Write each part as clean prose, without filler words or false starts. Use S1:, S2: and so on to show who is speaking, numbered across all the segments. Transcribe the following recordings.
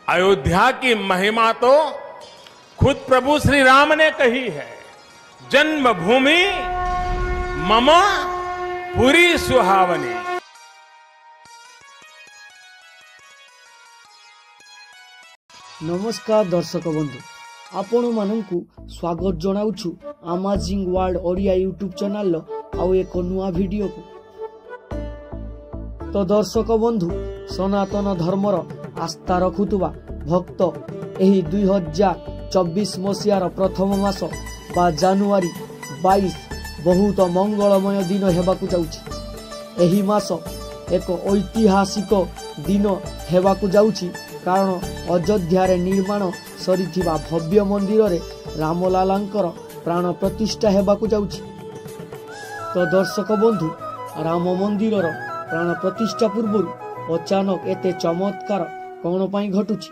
S1: अयोध्या की महिमा तो खुद प्रभु श्री राम ने कही है। जन्मभूमि मम पुरी सुहावनी।
S2: नमस्कार दर्शक बंधु, आपण मानू स्वागत जनाऊछु amazing world Odia YouTube channel आउ एक नुआ वीडियो को। तो दर्शक बंधु, सनातन धर्मर आस्था रखुवा भक्त एही 2024 मसीहार प्रथम मास बा जानुआरी 22 बहुत मंगलमय दिन हेबाकु जाउछि। एही मास एक ऐतिहासिक दिन हेबाकु जाउछि, कारण अयोध्या निर्माण सरीथिबा भव्य मंदिर रे रामलालांकर प्राण प्रतिष्ठा हेबाकु जाउछि। तो दर्शक बंधु, राम मंदिर प्राण प्रतिष्ठा पूर्व अचानक एते चमत्कार कौन पाई घटुछि?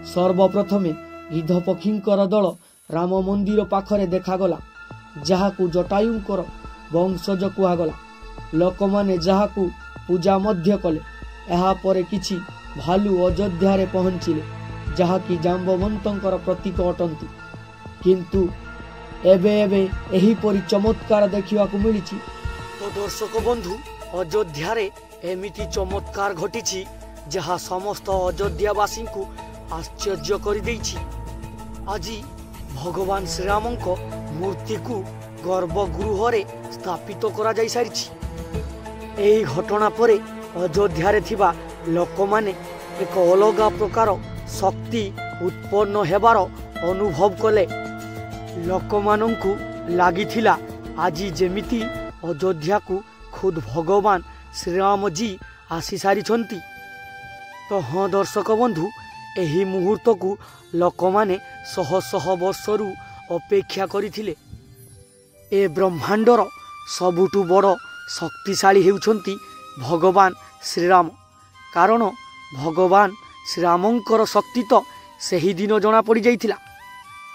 S2: सर्वप्रथमे गिद्ध पक्षींकर दल राम मंदिर पाखरे देखागला, जहाकू जटायुंकर वंशज कुहागला। लोकमाने जहाकू पूजा मध्य कले। एहा परे किछि भालू अयोध्या रे पहुंचिले, जहाकि जाम्बवंतंकर प्रतीक अटंती। किंतु एबे एही परि चमत्कार देखिबाकू मिलिछि। तो दर्शक बंधु, अयोध्या रे एमिति चमत्कार घटिछि जहा समस्त अयोध्यावासी को आश्चर्य कर देछि। आज भगवान श्रीराम को मूर्ति को गर्भगृह रे स्थापित करा जाय सारिछि। एही घटना परे अयोध्या रे थिबा लोकमाने एक अलगा प्रकार शक्ति उत्पन्न हेबार अनुभव कले। लोकमानंकु लागिथिला आज जेमिति अयोध्या को खुद भगवान श्रीराम जी आसी सारिछंती। तो हाँ दर्शक बंधु, एही मुहूर्त को लोकमाने शह शह वर्षरु अपेक्षा करिथिले। ए ब्रह्मांडर सबुठु बड़ शक्तिशाली हेउछंती भगवान श्रीराम। कारण भगवान श्रीरामंकर शक्ति तो सही दिन जना पड़ जाइथिला,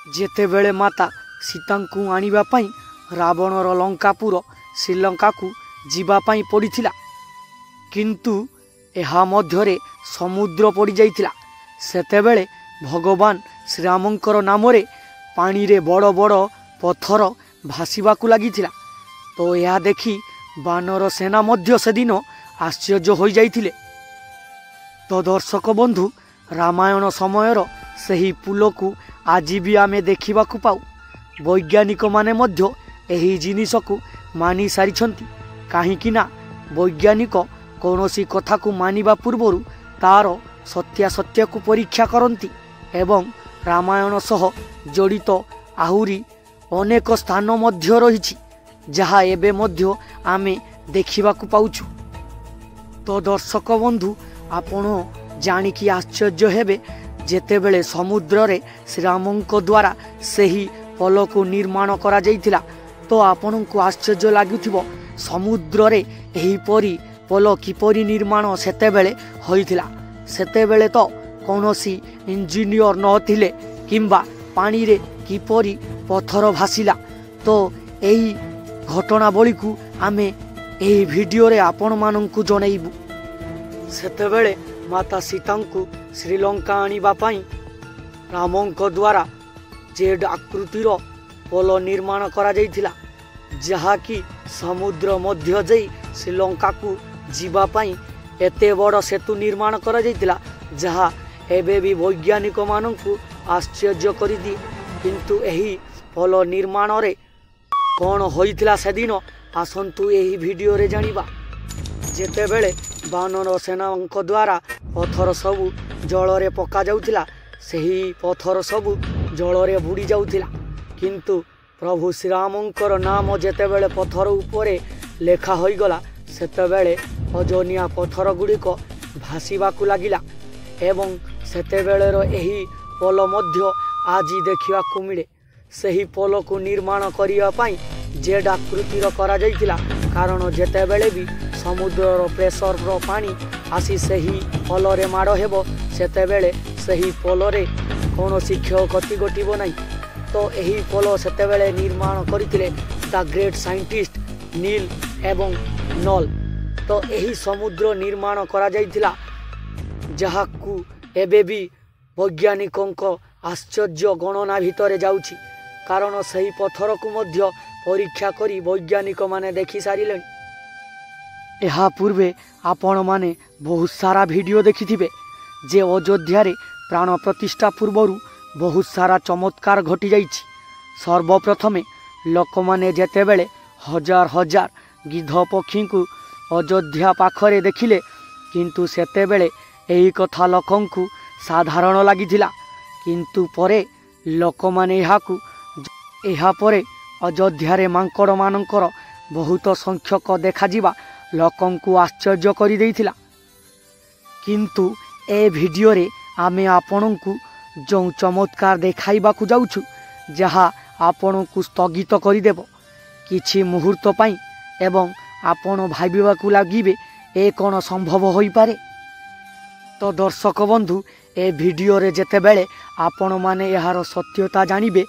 S2: जेतेबेले माता सीतांकु आनिबा पई रावणर लंकापुर श्रीलंका को जीवा पई पड़िथिला। किंतु एहा मध्यरे समुद्र पड़ जाइथिला। सेतेबेले भगवान श्रीरामंकर नामरे पानी रे बड़ बड़ पत्थर भासीबाकू लागिथिला। तो यह देखी बानर सेना मध्य से दिन आश्चर्य हो जाइथिले। तो दर्शक बंधु, रामायण समयर सही पुल को आज भी आमे देखिबाकू पाऊ। वैज्ञानिक माने मध्य एही जिनिस को मानि सारिछंती। काहेकि ना वैज्ञानिक कौनसी कथा को मानिबा पूर्वरु तार सत्यासत्य को परीक्षा करती एवं रामायण सह जड़ित आहुरी अनेक स्थान मध्य रहिछि, जहा एबे मध्य आमे देखिबाकू पाउछु। तो दर्शक बंधु, आपण जानिकी आश्चर्य हेबे, जेतेबेले समुद्र रे श्रीरामंक द्वारा सही पल को निर्माण करा जाइथिला। तो आपनकु आश्चर्य लागुथिबो, समुद्र रे एही परी पल किपरि निर्माण सेतेबेले होइथिला। सेतेबेले तो कौनसी इंजीनियर नथिले किंबा पानी रे किपरि पत्थर भासिला। तो एही घटनावली को आमे एही वीडियो रे आपण माननकु जणाइबु। सेतेबेले माता सीतांकु श्रीलंका आनिबा पई रामंक द्वारा जेड आकृतिर पल निर्माण करा जाइथिला, जहा कि समुद्र मध्य जई श्रीलंका को जीवा पई एते बड़ सेतु निर्माण करा जाइथिला, जहा एबे भी वैज्ञानिक माननकु आश्चर्य करि दी। किंतु एही पल निर्माण रे कौन होइथिला सेदिन, आसंतु एही वीडियो रे जानिबा। जेतेबेले बानर सेनांक द्वारा पत्थर सबु जल रे पका जाउथिला, सेही पत्थर सबु जल रे बुड़ी जाउथिला। किंतु प्रभु श्रीरामंकर नाम जेतेबेले पत्थर उपरे लेखा होई गला, सेतेबेले अजनिया पत्थर गुड़िक भासीबाकू लागिला। एवं सेतेबेलेर एही पल मध्य आज देखिबाकू मिले। सही पल को निर्माण करिया पई जेड आकृतिर करा जाइथिला, कारण जेतेबेले भी समुद्रर प्रेशर रो पानी आसी सही पल रे माड़ हेबो, सेतेबेले सही पल रे कौनसी क्षयक्षति घटिबो नाही। तो एही पल सेतेबेले निर्माण करिथिले द ग्रेट साइंटिस्ट नील एवं नल। तो एही समुद्र निर्माण करा जाइथिला, जहाकू एबे भी ବୈଜ୍ଞାନିକଙ୍କ ଆଶ୍ଚର୍ଯ୍ୟ ଗଣନା ଭିତରେ ଯାଉଛି, କାରଣ ସେହି ପଥରକୁ ମଧ୍ୟ ପରୀକ୍ଷା କରି ବୈଜ୍ଞାନିକମାନେ ଦେଖିସାରିଲେଣି। ଏହା ପୂର୍ବେ ଆପଣମାନେ ବହୁତ ସାରା ଭିଡ଼ିଓ ଦେଖିଥିବେ ଯେ ଅଯୋଧ୍ୟାରେ ପ୍ରାଣ ପ୍ରତିଷ୍ଠା ପୂର୍ବରୁ ବହୁତ ସାରା ଚମତ୍କାର ଘଟିଯାଇଛି। ସର୍ବପ୍ରଥମେ ଲୋକମାନେ ଯେତେବେଳେ ହଜାର ହଜାର ଗିଧ ପକ୍ଷୀଙ୍କୁ ଅଯୋଧ୍ୟା ପାଖରେ ଦେଖିଲେ, କିନ୍ତୁ ସେତେବେଳେ ଏହି କଥା ଲୋକଙ୍କୁ ସାଧାରଣ ଲାଗିଥିଲା। କିନ୍ତୁ ପରେ ଲୋକମାନେ ଏହାପରେ ଅଯୋଧ୍ୟାରେ ମାଙ୍କଡ଼ମାନଙ୍କର ବହୁତ ସଂଖ୍ୟକ ଦେଖାଯିବା ଲୋକଙ୍କୁ ଆଶ୍ଚର୍ଯ୍ୟ କରିଦେଇଥିଲା। କିନ୍ତୁ ଏ ଭିଡ଼ିଓରେ ଆମେ ଆପଣଙ୍କୁ ଯେଉଁ ଚମତ୍କାର ଦେଖାଇବାକୁ ଯାଉଛୁ, ଯାହା ଆପଣଙ୍କୁ ସ୍ଥଗିତ କରିଦେବ କିଛି ମୁହୂର୍ତ୍ତ ପାଇଁ ଏବଂ ଆପଣ ଭାବିବାକୁ ଲାଗିବେ ଏ କ'ଣ ସମ୍ଭବ ହୋଇପାରେ। ତ ଦର୍ଶକ ବନ୍ଧୁ, ଏ ଭିଡ଼ିଓରେ ଯେତେବେଳେ ଆପଣମାନେ ଏହାର ସତ୍ୟତା ଜାଣିବେ,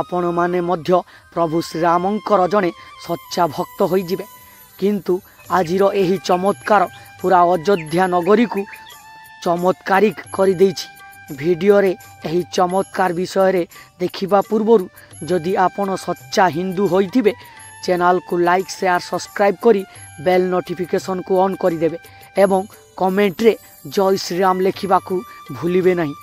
S2: ଆପଣମାନେ ମଧ୍ୟ ପ୍ରଭୁ ଶ୍ରୀରାମଙ୍କର ଜଣେ ସଚ୍ଚା ଭକ୍ତ ହୋଇଯିବେ। କିନ୍ତୁ ଆଜିର ଏହି ଚମତ୍କାର ପୁରା ଅଯୋଧ୍ୟା ନଗରୀକୁ ଚମତ୍କାରିକ କରିଦେଇଛି। ଭିଡ଼ିଓରେ ଏହି ଚମତ୍କାର ବିଷୟରେ ଦେଖିବା ପୂର୍ବରୁ ଯଦି ଆପଣ ସଚ୍ଚା ହିନ୍ଦୁ ହୋଇଥିବେ, ଚ୍ୟାନେଲକୁ ଲାଇକ୍ ସେୟାର ସବସ୍କ୍ରାଇବ୍ କରି ବେଲ୍ ନୋଟିଫିକେସନକୁ ଅନ୍ କରିଦେବେ ଏବଂ କମେଣ୍ଟରେ ଜୟ ଶ୍ରୀରାମ ଲେଖିବାକୁ ଭୁଲିବେ ନାହିଁ।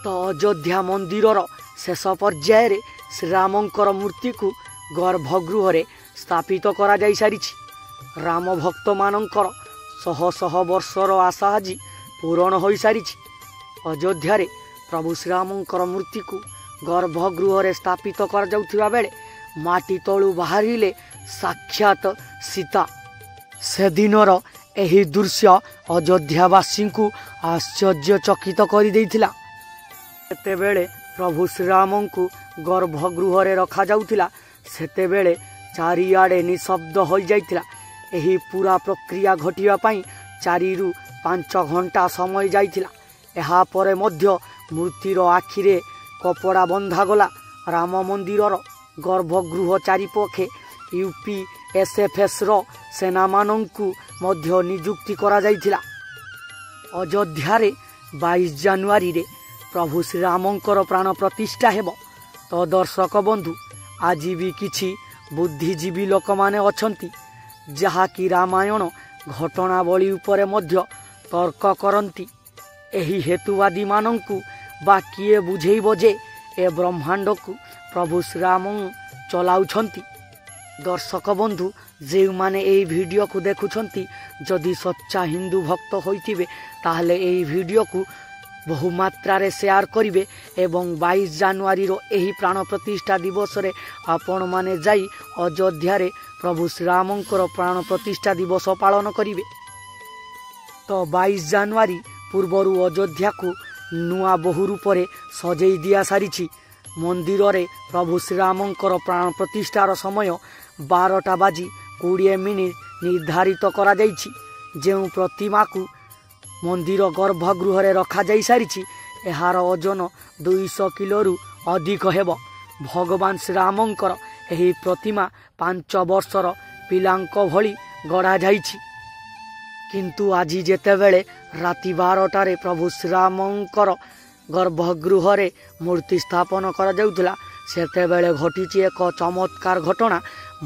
S2: ତ ଅଯୋଧ୍ୟା ମନ୍ଦିରର ଶେଷ ପର୍ଯ୍ୟାୟରେ ଶ୍ରୀରାମଙ୍କର ମୂର୍ତ୍ତିକୁ ଗର୍ଭଗୃହରେ ସ୍ଥାପିତ କରାଯାଇସାରିଛି। ରାମ ଭକ୍ତମାନଙ୍କର ଶହ ଶହ ବର୍ଷର ଆଶା ଆଜି ପୂରଣ ହୋଇସାରିଛି। ଅଯୋଧ୍ୟାରେ ପ୍ରଭୁ ଶ୍ରୀରାମଙ୍କର ମୂର୍ତ୍ତିକୁ ଗର୍ଭଗୃହରେ ସ୍ଥାପିତ କରାଯାଉଥିବା ବେଳେ ମାଟି ତଳୁ ବାହାରିଲେ ସାକ୍ଷାତ ସୀତା। ସେଦିନର ଏହି ଦୃଶ୍ୟ ଅଯୋଧ୍ୟାବାସୀଙ୍କୁ ଆଶ୍ଚର୍ଯ୍ୟଚକିତ କରିଦେଇଥିଲା। ଯେତେବେଳେ ପ୍ରଭୁ ଶ୍ରୀରାମଙ୍କୁ ଗର୍ଭଗୃହରେ ରଖାଯାଉଥିଲା, ସେତେବେଳେ ଚାରିଆଡ଼େ ନିଶବ୍ଦ ହୋଇଯାଇଥିଲା। ଏହି ପୁରା ପ୍ରକ୍ରିୟା ଘଟିବା ପାଇଁ 4 ରୁ 5 ଘଣ୍ଟା ସମୟ ଯାଇଥିଲା। ଏହାପରେ ମଧ୍ୟ ମୂର୍ତ୍ତିର ଆଖିରେ କପଡ଼ା ବନ୍ଧାଗଲା। ରାମ ମନ୍ଦିରର ଗର୍ଭଗୃହ ଚାରିପାଖେ UPSFSର ସେନାମାନଙ୍କୁ ମଧ୍ୟ ନିଯୁକ୍ତି କରାଯାଇଥିଲା। ଅଯୋଧ୍ୟାରେ 22 ଜାନୁଆରୀରେ ପ୍ରଭୁ ଶ୍ରୀରାମଙ୍କର ପ୍ରାଣ ପ୍ରତିଷ୍ଠା ହେବ। ତ ଦର୍ଶକ ବନ୍ଧୁ, ଆଜି ବି କିଛି ବୁଦ୍ଧିଜୀବୀ ଲୋକମାନେ ଅଛନ୍ତି ଯାହାକି ରାମାୟଣ ଘଟଣାବଳୀ ଉପରେ ମଧ୍ୟ ତର୍କ କରନ୍ତି। ଏହି ହେତୁବାଦୀମାନଙ୍କୁ ବା କିଏ ବୁଝେଇବ ଯେ ଏ ବ୍ରହ୍ମାଣ୍ଡକୁ ପ୍ରଭୁ ଶ୍ରୀରାମ ଚଲାଉଛନ୍ତି। ଦର୍ଶକ ବନ୍ଧୁ, ଯେଉଁମାନେ ଏହି ଭିଡ଼ିଓକୁ ଦେଖୁଛନ୍ତି, ଯଦି ସଚ୍ଚା ହିନ୍ଦୁ ଭକ୍ତ ହୋଇଥିବେ ତାହେଲେ ଏହି ଭିଡ଼ିଓକୁ ବହୁ ମାତ୍ରାରେ ସେୟାର କରିବେ ଏବଂ 22 ଜାନୁଆରୀର ଏହି ପ୍ରାଣ ପ୍ରତିଷ୍ଠା ଦିବସରେ ଆପଣମାନେ ଯାଇ ଅଯୋଧ୍ୟାରେ ପ୍ରଭୁ ଶ୍ରୀରାମଙ୍କର ପ୍ରାଣ ପ୍ରତିଷ୍ଠା ଦିବସ ପାଳନ କରିବେ। ତ 22 ଜାନୁଆରୀ ପୂର୍ବରୁ ଅଯୋଧ୍ୟାକୁ ନୂଆ ବହୁ ରୂପରେ ସଜେଇ ଦିଆସାରିଛି। ମନ୍ଦିରରେ ପ୍ରଭୁ ଶ୍ରୀରାମଙ୍କର ପ୍ରାଣ ପ୍ରତିଷ୍ଠାର ସମୟ 12:20 ନିର୍ଦ୍ଧାରିତ କରାଯାଇଛି। ଯେଉଁ ପ୍ରତିମାକୁ ମନ୍ଦିର ଗର୍ଭଗୃହରେ ରଖାଯାଇସାରିଛି, ଏହାର ଓଜନ 200 କିଲୋରୁ ଅଧିକ ହେବ। ଭଗବାନ ଶ୍ରୀରାମଙ୍କର ଏହି ପ୍ରତିମା 5 ବର୍ଷର ପିଲାଙ୍କ ଭଳି ଗଢ଼ାଯାଇଛି। କିନ୍ତୁ ଆଜି ଯେତେବେଳେ ରାତି 12ଟାରେ ପ୍ରଭୁ ଶ୍ରୀରାମଙ୍କର ଗର୍ଭଗୃହରେ ମୂର୍ତ୍ତି ସ୍ଥାପନ କରାଯାଉଥିଲା, ସେତେବେଳେ ଘଟିଛି ଏକ ଚମତ୍କାର ଘଟଣା।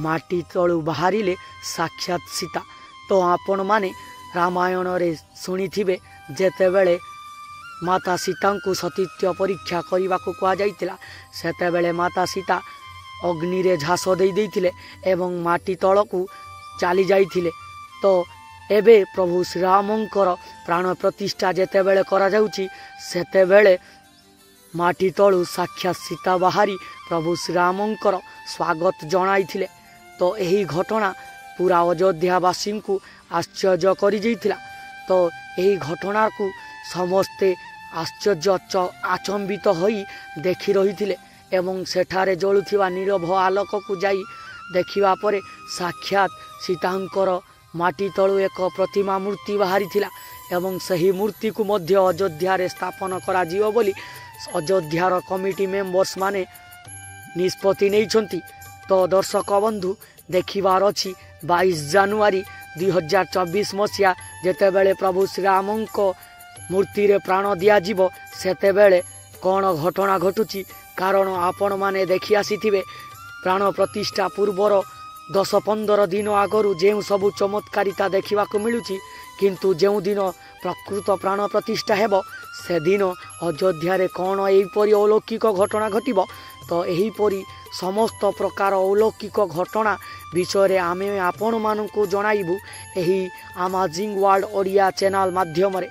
S2: ମାଟି ତଳୁ ବାହାରିଲେ ସାକ୍ଷାତ ସୀତା। ତ ଆପଣମାନେ ରାମାୟଣରେ ଶୁଣିଥିବେ, ଯେତେବେଳେ ମାତା ସୀତାଙ୍କୁ ସତୀତ୍ୱ ପରୀକ୍ଷା କରିବାକୁ କୁହାଯାଇଥିଲା, ସେତେବେଳେ ମାତା ସୀତା ଅଗ୍ନିରେ ଝାସ ଦେଇଥିଲେ ଏବଂ ମାଟି ତଳକୁ ଚାଲି ଯାଇଥିଲେ। ତ ଏବେ ପ୍ରଭୁ ଶ୍ରୀରାମଙ୍କର ପ୍ରାଣ ପ୍ରତିଷ୍ଠା ଯେତେବେଳେ କରାଯାଉଛି, ସେତେବେଳେ ମାଟି ତଳୁ ସାକ୍ଷାତ ସୀତା ବାହାରି ପ୍ରଭୁ ଶ୍ରୀରାମଙ୍କର ସ୍ୱାଗତ ଜଣାଇଥିଲେ। ତ ଏହି ଘଟଣା ପୁରା ଅଯୋଧ୍ୟାବାସୀଙ୍କୁ ଆଶ୍ଚର୍ଯ୍ୟ କରିଯାଇଥିଲା। ତ ଏହି ଘଟଣାକୁ ସମସ୍ତେ ଆଚମ୍ବିତ ହୋଇ ଦେଖି ରହିଥିଲେ ଏବଂ ସେଠାରେ ଜଳୁଥିବା ନୀରବ ଆଲୋକକୁ ଯାଇ ଦେଖିବା ପରେ ସାକ୍ଷାତ ସୀତାଙ୍କର ମାଟି ତଳୁ ଏକ ପ୍ରତିମା ମୂର୍ତ୍ତି ବାହାରିଥିଲା ଏବଂ ସେହି ମୂର୍ତ୍ତିକୁ ମଧ୍ୟ ଅଯୋଧ୍ୟାରେ ସ୍ଥାପନ କରାଯିବ ବୋଲି ଅଯୋଧ୍ୟାର କମିଟି ମେମ୍ବର୍ସ ମାନେ ନିଷ୍ପତ୍ତି ନେଇଛନ୍ତି। ତ ଦର୍ଶକ ବନ୍ଧୁ, ଦେଖିବାର ଅଛି 22 ଜାନୁଆରୀ 2024 ମସିହା ଯେତେବେଳେ ପ୍ରଭୁ ଶ୍ରୀରାମଙ୍କ मूर्ति रे प्राण दियाजिबो सेतेबेले कौन घटना घटुची कारण आपण माने देखि आसीथिबे प्राण प्रतिष्ठा पूर्वर 10-15 दिन आगरू जो सबू चमत्कारिता देखा मिलूची किंतु जो दिन प्रकृत प्राण प्रतिष्ठा हेब से दिन अयोध्या रे कौन यहीपरि अलौकिक घटना घटिब तो यहीपरि समस्त प्रकार अलौकिक घटना विषय आमे आपण मानकु जणाइबु एही अमेजिंग वर्ल्ड ओडिया चैनल माध्यम रे।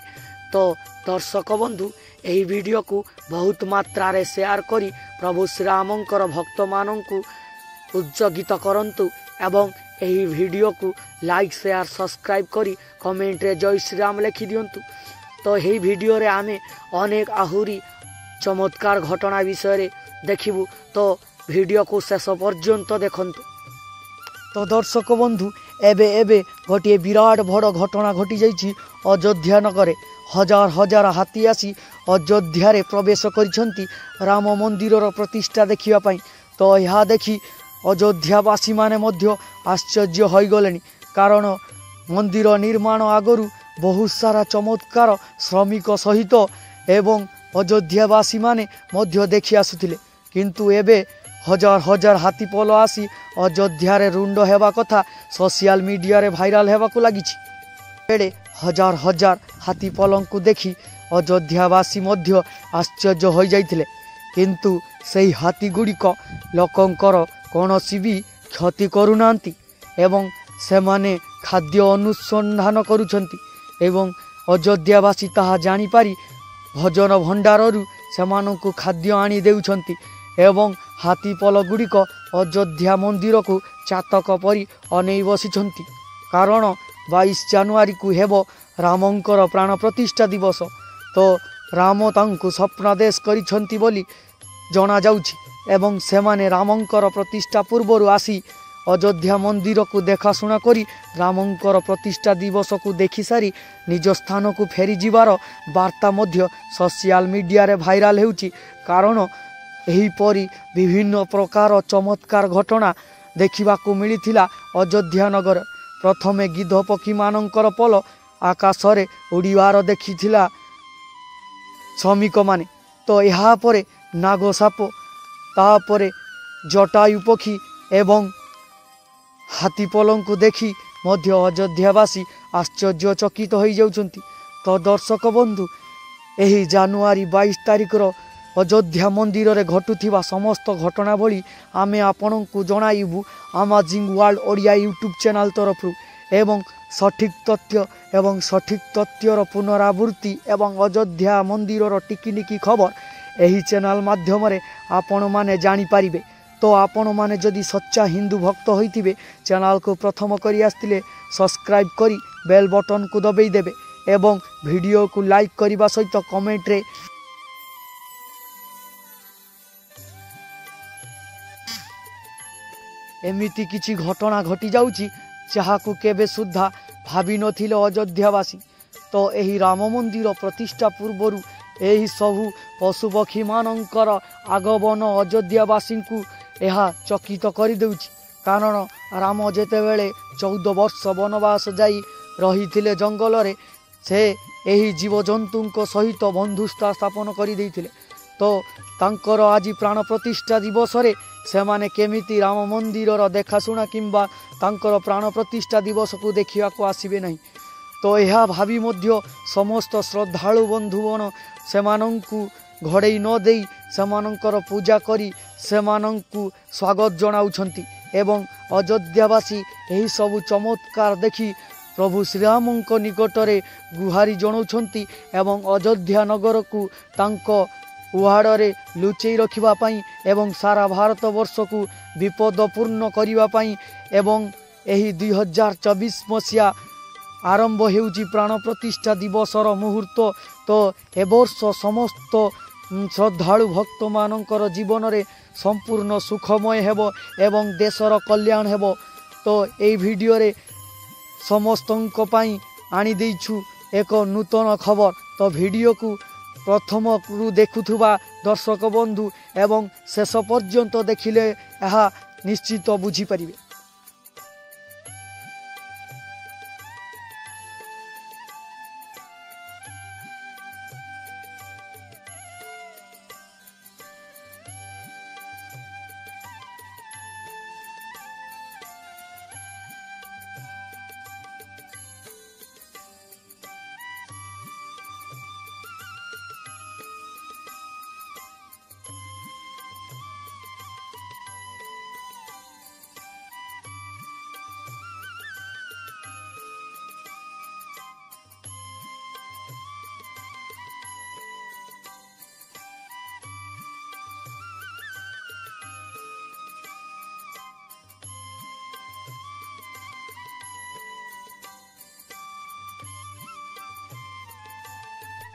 S2: तो दर्शक बंधु एही वीडियो को बहुत मात्रा रे शेयर करी प्रभु श्री रामंकर भक्त मानकु उज्जीवित करंतु एवं एही वीडियो को लाइक शेयर सब्सक्राइब करी कमेंट रे जय श्री राम लिखि दियंतु। तो यही वीडियो रे आमे अनेक आहुरी चमत्कार घटना विषय रे देखिबु तो वीडियो को शेष पर्यंत देखंतु। तो दर्शक बंधु एबे एबे गोटे विराट बड़ घटना घटी जाइछि अयोध्या नगरे हजार हजार हाथी आसी अयोध्या रे प्रवेश करिसंती राम मंदिर प्रतिष्ठा देखिबा पई। तो यह देखि अयोध्यावासी माने मध्य आश्चर्य होई गलेनी कारण मंदिर निर्माण आगरू बहुत सारा चमत्कार श्रमिक सहित एवं अयोध्यावासी माने मध्य देखि आसुथिले किंतु एबे हजार हजार हाथी पल आसी अयोध्या रे रुंड हेबा कथा सोशल मीडिया रे भाइराल हेबाकु लागिछि। एडे हजार हजार हाथी पलंक को देखि अयोध्यावासी मध्य आश्चर्य हो जाइथिले किंतु सेही हाथी गुड़िक लोकंकर कौनसी भी क्षति करुनांती एवं सेमाने खाद्य अनुसंधान करुछंती एवं अयोध्यावासी ताहा जानी पारी भजन भंडाररू सेमानंकु खाद्य आनी देउछंती एवं हाथी पल गुड़िक अयोध्या मंदिर को चातक परी अनै बसिछंती कारण 22 जनवरी को हेब रामंकर प्राण प्रतिष्ठा दिवस। तो राम तांकु स्वप्नादेश करिछंती बोली जना जाउछि एवं सेमाने रामंकर प्रतिष्ठा पूर्वरु आसी अयोध्या मंदिर को देखाशुना करी रामंकर प्रतिष्ठा दिवस को देखि सारी निज स्थान को फेरी जीवार वार्ता मध्य सोशल मीडिया रे भाइराल हेउछि कारण एहीपरि विभिन्न प्रकार चमत्कार घटना देखिबाकू मिलिथिला अयोध्या नगर। प्रथमे गिद्ध पक्षी मानंकर पल आकाश रे उड़ीबार देखिथिला श्रमिक माने तो यहाँ परे नाग साप तापरे जटायु पक्षी एवं हाथी पलंक को देखि मध्य अयोध्यावासी आश्चर्यचकित हो जाउछंती। तो दर्शक बंधु एही जनवरी 22 तारिख रो अयोध्या मंदिर रे घटुथिबा समस्त घटनावली आमे आपनकु जणाइबु amazing world Odia YouTube channel तरफ एवं सठिक तथ्यर पुनरावृत्ति एवं अयोध्या मंदिर रो टिकिनिकी खबर एही चैनल माध्यम रे आपण माने जानि पारिबे। तो आपण माने जदि सच्चा हिंदू भक्त होइतिबे चैनल को प्रथम करी आस्तिले सब्सक्राइब करी बेल बटन को दबेई देबे एवं वीडियो को लाइक करबा सहित कमेंट रे एमिति किछि घटना घटी जाउछि जहाकू केबे सुद्धा भावी नथिले अयोध्यावासी। तो एही राम मंदिर प्रतिष्ठा पूर्वरु एही सबु पशुपक्षी मानंकर आगमन अयोध्यावासी को यह चकित कर देउछि कारण राम जेतेबेले 14 वर्ष वनवास जाई रहिथिले जंगल रे से एही जीवजंतु सहित बंधुता स्थापन कर देइथिले। तो तांकर आज प्राण प्रतिष्ठा दिवस रे सेमाने केमिति राम मंदिर देखाशुना किंबा तांकर प्राण प्रतिष्ठा दिवस को देखिया को आसीबे नहीं। तो यह भावी मध्य समस्त श्रद्धालु बंधुगण सेमानंकु घड़ई न देई सेमानंकर पूजा करी सेमानंकु स्वागत जनाउछंती एवं अयोध्यावासी एही सबु चमत्कार देखि प्रभु श्रीरामंक निकटरे गुहारी जनाउछंती एवं अयोध्या नगर को तांको उहाड़े लुचई रखिबा पई एवं सारा भारत वर्ष को विपदपूर्ण करिबा पई एवं एही 2024 मसिया आरंभ हेउची प्राण प्रतिष्ठा दिवसर मुहूर्त। तो ए वर्ष समस्त श्रद्धालु भक्त मानकर जीवन रे संपूर्ण सुखमय हेबो एवं देशर कल्याण हेबो। तो ए वीडियो रे समस्तंक पई आनी देइछु एक नूतन खबर। तो वीडियो को प्रथम रु देखुथुबा दर्शक बंधु एवं शेष पर्यंत देखिले यह निश्चित बुझी परिबे।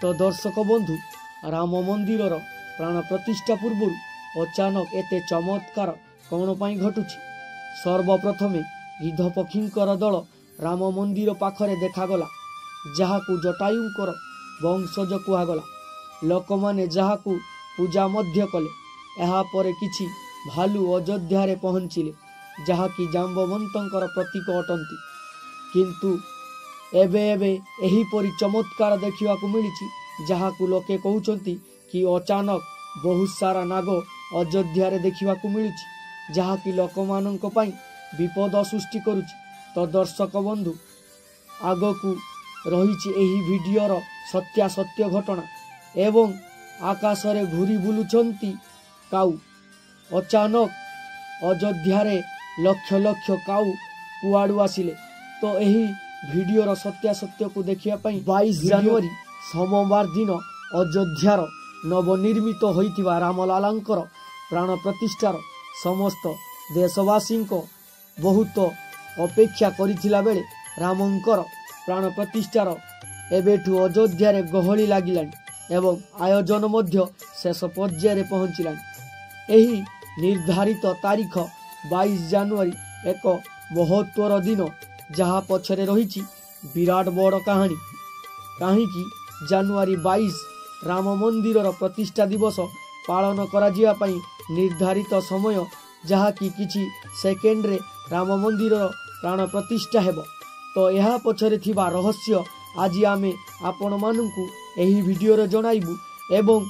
S2: तो दर्शक बंधु राम मंदिर प्राण प्रतिष्ठा पूर्व अचानक एते चमत्कार कौन पाई घटुछि। सर्वप्रथमे गिद्ध पक्षींकर दल राम मंदिर पाखरे देखागला, जहाकू जटायुंकर वंशज कुहागला। लोकमाने जहाकू पूजा मध्य कले। एहा परे किछि भालू अयोध्या पहुंचिले, जहाकि जाम्बवंतंकर प्रतीक अटंती। किंतु एबे एबे एही परी चमत्कार देखिवाकू मिलिछि, जहाकू लोके कहउचंती कि अचानक बहुत सारा नाग अयोध्या देखिवाकू मिलुछि, जहाकि लोकमानंक पई विपद सृष्टि करुछि। तो दर्शक बंधु आगकू रहिछि एही भिडियोर सत्यासत्य घटना। एवं आकाशरे घुरी बुलुचंती काऊ। अचानक अयोध्या लक्ष लक्ष काऊ कुआडू आसिले। तो एही भिडियोर सत्यासत्य को देखिया पई 22 जनवरी सोमवार दिन अयोध्यार नवनिर्मित होइतिबा रामलालांकर प्राण प्रतिष्ठार समस्त देशवासी को बहुत अपेक्षा करिथिला बेले रामंकर प्राण प्रतिष्ठार एबेठू अयोध्या गहली लागिलानी एवं आयोजन मध्य शेष पर्याय पहुंचिलानी। एही निर्धारित तारीख 22 जनवरी एक महत्वर दिन, जहा पछरे रहिछि विराट बड़ कहानी। काहीकि जनवरी 22 राम मंदिर प्रतिष्ठा दिवस पालन करा जिया पई निर्धारित समय, जहा कि किछि सेकेंड रे राम मंदिर प्राण प्रतिष्ठा हेबो। तो यहा पछरे थिबा रहस्य आज आमे आपण माननकु एही भिडियो रे जणाइबु एवं